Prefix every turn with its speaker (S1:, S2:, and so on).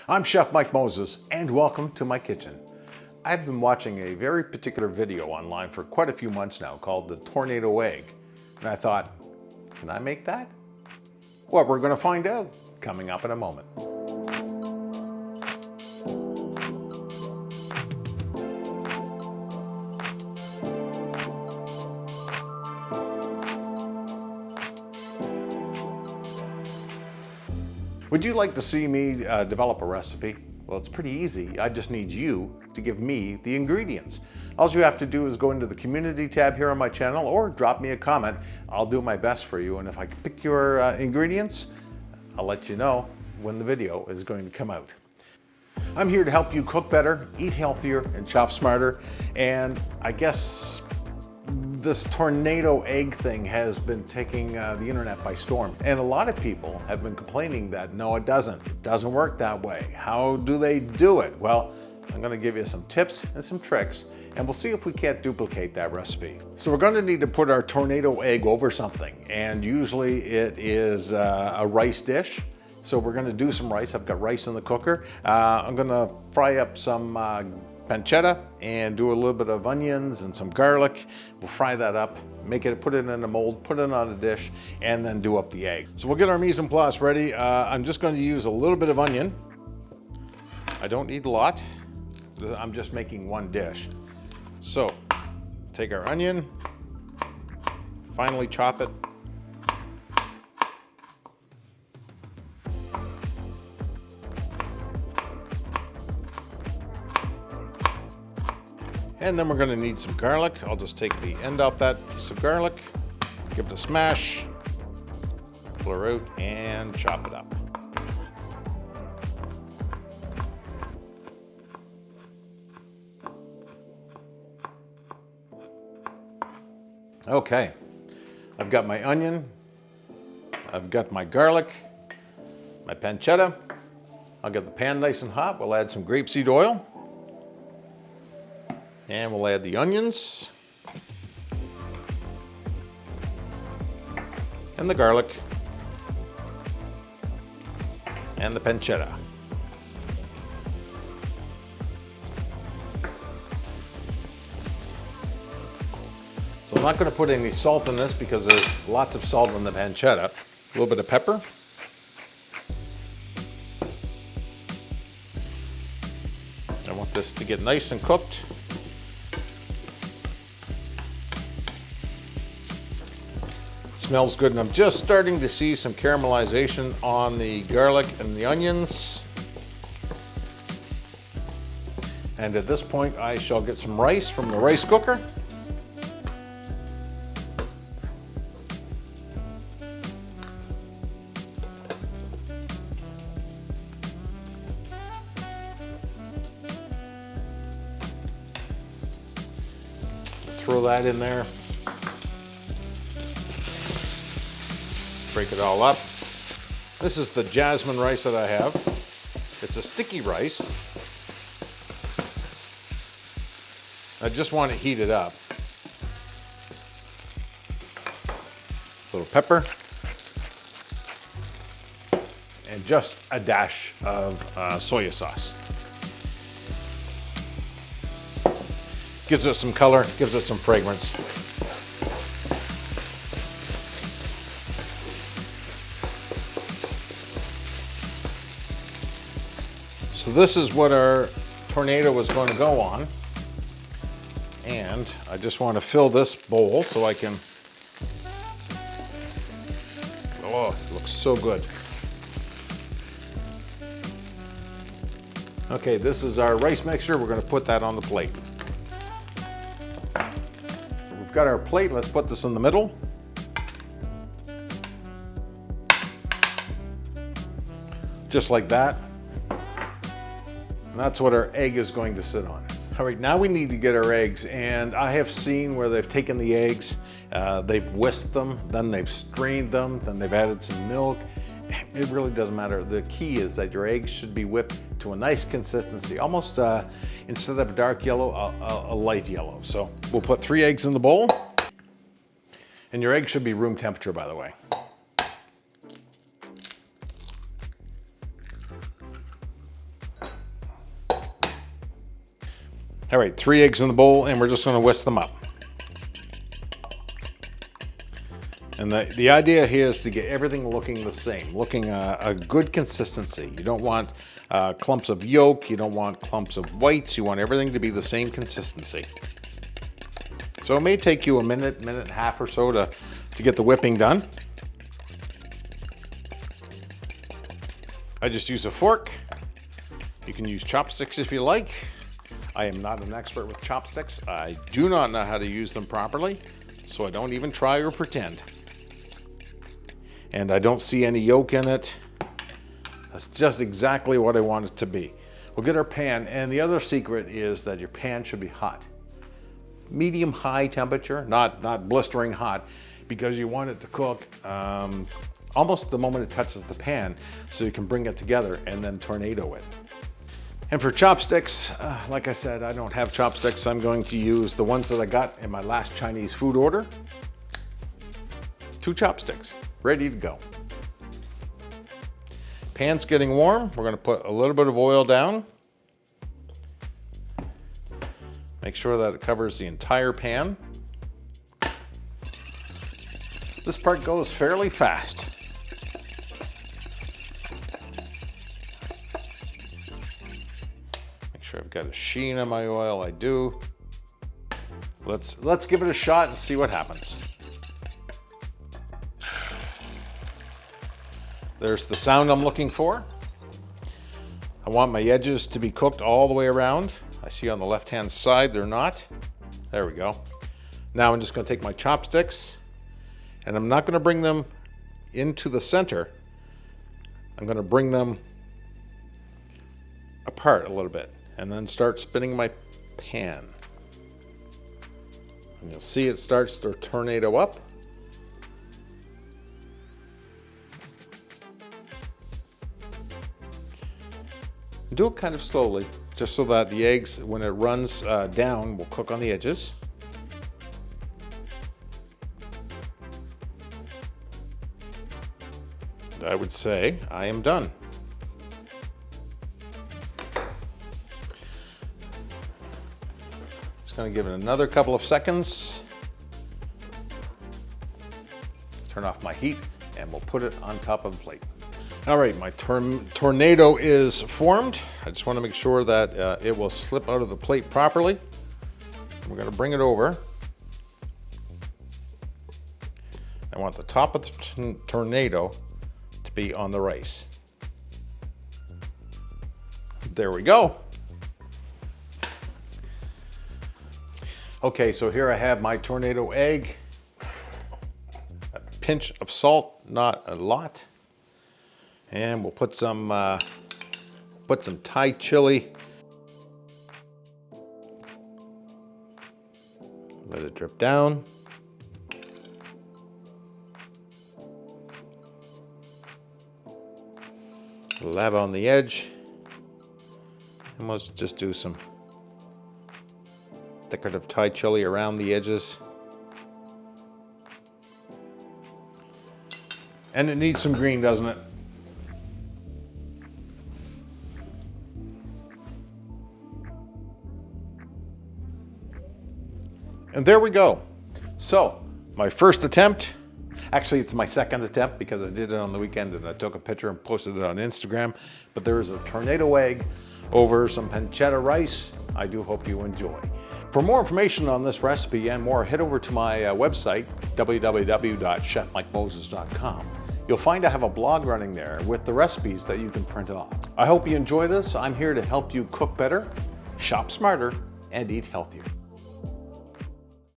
S1: I'm Chef Mike Moses, and welcome to my kitchen. I've been watching a very particular video online for quite a few months now called the Tornado Egg, and I thought, can I make that? Well, we're going to find out coming up in a moment. Would you like to see me develop a recipe? Well, it's pretty easy. I just need you to give me the ingredients. All you have to do is go into the community tab here on my channel or drop me a comment. I'll do my best for you, and if I can pick your ingredients, I'll let you know when the video is going to come out. I'm here to help you cook better, eat healthier, and shop smarter. And I guess this tornado egg thing has been taking the internet by storm. And a lot of people have been complaining that no, it doesn't work that way. How do they do it? Well, I'm gonna give you some tips and some tricks, and we'll see if we can't duplicate that recipe. So we're gonna need to put our tornado egg over something, and usually it is a rice dish. So we're gonna do some rice. I've got rice in the cooker. I'm gonna fry up some pancetta and do a little bit of onions and some garlic. We'll fry that up, put it in a mold, put it on a dish, and then do up the egg. So we'll get our mise en place ready. I'm just going to use a little bit of onion. I don't need a lot. I'm just making one dish. So take our onion, finely chop it. And then we're gonna need some garlic. I'll just take the end off that piece of garlic, give it a smash, pull her out, and chop it up. Okay, I've got my onion, I've got my garlic, my pancetta. I'll get the pan nice and hot. We'll add some grapeseed oil. And we'll add the onions and the garlic and the pancetta. So I'm not going to put any salt in this because there's lots of salt in the pancetta. A little bit of pepper. I want this to get nice and cooked. Smells good, and I'm just starting to see some caramelization on the garlic and the onions. And at this point, I shall get some rice from the rice cooker. Throw that in there. Break it all up. This is the jasmine rice that I have. It's a sticky rice. I just want to heat it up. A little pepper. And just a dash of soy sauce. Gives it some color, gives it some fragrance. So this is what our tornado is going to go on. And I just want to fill this bowl so I can, oh, it looks so good. Okay, this is our rice mixture. We're going to put that on the plate. We've got our plate. Let's put this in the middle. Just like that. And that's what our egg is going to sit on. All right, now we need to get our eggs, and I have seen where they've taken the eggs, they've whisked them, then they've strained them, then they've added some milk. It really doesn't matter. The key is that your eggs should be whipped to a nice consistency, almost instead of a dark yellow, a light yellow. So we'll put 3 eggs in the bowl, and your egg should be room temperature, by the way. All right, 3 eggs in the bowl, and we're just gonna whisk them up. And the idea here is to get everything looking the same, looking a good consistency. You don't want clumps of yolk, you don't want clumps of whites, you want everything to be the same consistency. So it may take you a minute, minute and a half or so to get the whipping done. I just use a fork. You can use chopsticks if you like. I am not an expert with chopsticks. I do not know how to use them properly, so I don't even try or pretend. And I don't see any yolk in it. That's just exactly what I want it to be. We'll get our pan, and the other secret is that your pan should be hot. Medium high temperature, not blistering hot, because you want it to cook almost the moment it touches the pan, so you can bring it together and then tornado it. And for chopsticks, like I said, I don't have chopsticks. I'm going to use the ones that I got in my last Chinese food order. 2 chopsticks, ready to go. Pan's getting warm. We're gonna put a little bit of oil down. Make sure that it covers the entire pan. This part goes fairly fast. Make sure I've got a sheen on my oil. I do. Let's give it a shot and see what happens. There's the sound I'm looking for. I want my edges to be cooked all the way around. I see on the left-hand side, they're not. There we go. Now I'm just gonna take my chopsticks, and I'm not gonna bring them into the center. I'm gonna bring them apart a little bit, and then start spinning my pan. And you'll see it starts to tornado up. Do it kind of slowly, just so that the eggs, when it runs down, will cook on the edges. And I would say I am done. Just going to give it another couple of seconds. Turn off my heat, and we'll put it on top of the plate. All right, my tornado is formed. I just want to make sure that it will slip out of the plate properly. We're going to bring it over. I want the top of the tornado to be on the rice. There we go. Okay, so here I have my tornado egg. A pinch of salt, not a lot. And we'll put some Thai chili. Let it drip down. Lava on the edge. And let's just do some decorative Thai chili around the edges. And it needs some green, doesn't it? And there we go. So, my first attempt, actually it's my second attempt because I did it on the weekend and I took a picture and posted it on Instagram, but there is a tornado egg over some pancetta rice. I do hope you enjoy. For more information on this recipe and more, head over to my website, www.chefmikemoses.com. You'll find I have a blog running there with the recipes that you can print off. I hope you enjoy this. I'm here to help you cook better, shop smarter, and eat healthier.